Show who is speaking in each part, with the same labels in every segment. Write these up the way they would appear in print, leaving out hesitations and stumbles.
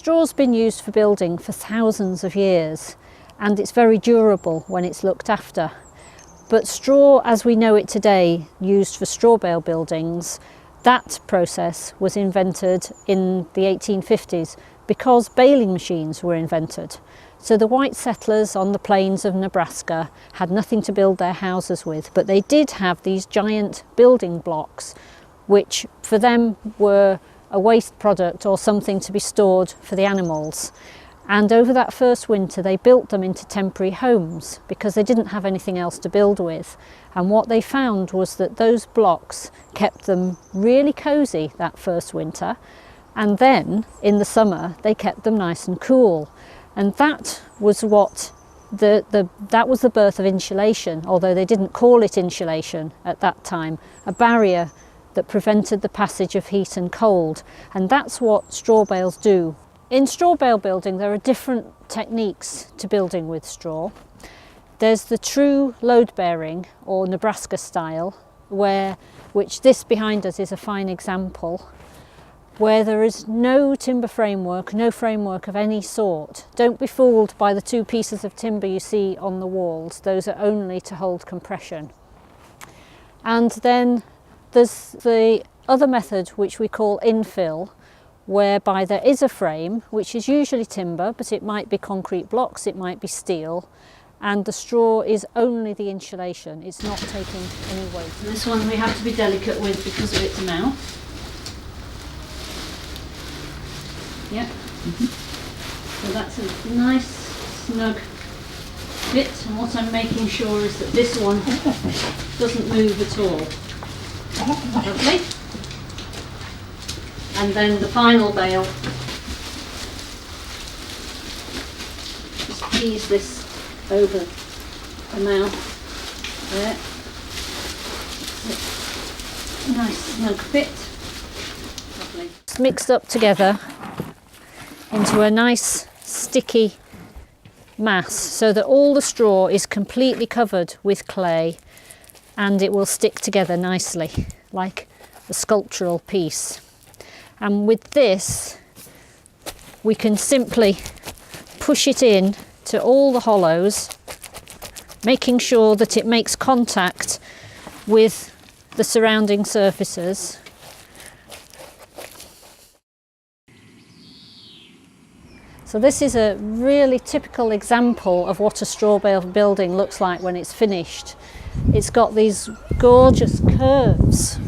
Speaker 1: Straw's been used for building for thousands of years, and it's very durable when it's looked after. But straw, as we know it today, used for straw bale buildings, that process was invented in the 1850s because baling machines were invented. So the white settlers on the plains of Nebraska had nothing to build their houses with, but they did have these giant building blocks, which for them were a waste product or something to be stored for the animals. And over that first winter they built them into temporary homes because they didn't have anything else to build with. And what they found was that those blocks kept them really cosy that first winter, and then in the summer they kept them nice and cool. And that was what that was the birth of insulation, although they didn't call it insulation at that time, a barrier that prevented the passage of heat and cold. And that's what straw bales do. In straw bale building there are different techniques to building with straw. There's the true load bearing or Nebraska style, which this behind us is a fine example, where there is no timber framework, no framework of any sort. Don't be fooled by the two pieces of timber you see on the walls. Those are only to hold compression. And then there's the other method which we call infill, whereby there is a frame, which is usually timber, but it might be concrete blocks, it might be steel, and the straw is only the insulation. It's not taking any weight. And this one we have to be delicate with because of its mouth. Yep. So that's a nice snug fit, and what I'm making sure is that this one doesn't move at all. Lovely. And then the final bale, just ease this over the mouth there. Nice snug fit. Lovely. It's mixed up together into a nice sticky mass so that all the straw is completely covered with clay, and it will stick together nicely like a sculptural piece. And with this we can simply push it in to all the hollows, making sure that it makes contact with the surrounding surfaces. So this is a really typical example of what a straw bale building looks like when it's finished. It's got these gorgeous curves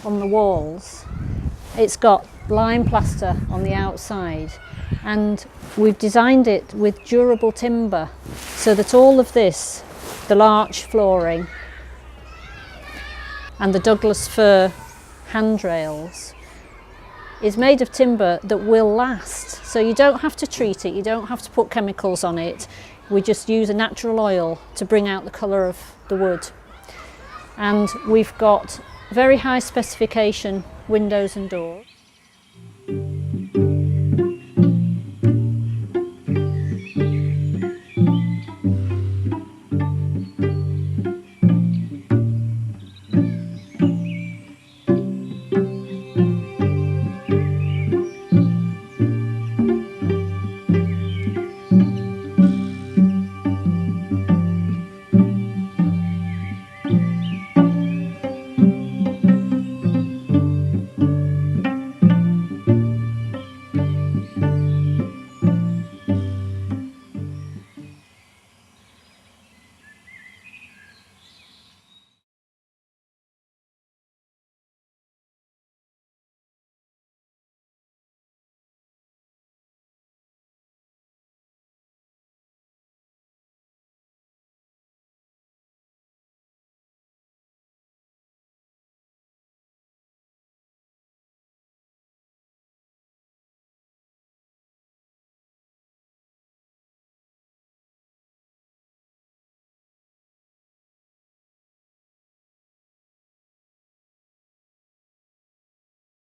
Speaker 1: on the walls. It's got lime plaster on the outside, and we've designed it with durable timber so that all of this, the larch flooring and the Douglas fir handrails, is made of timber that will last. So you don't have to treat it, you don't have to put chemicals on it. We just use a natural oil to bring out the colour of the wood. And we've got very high specification windows and doors.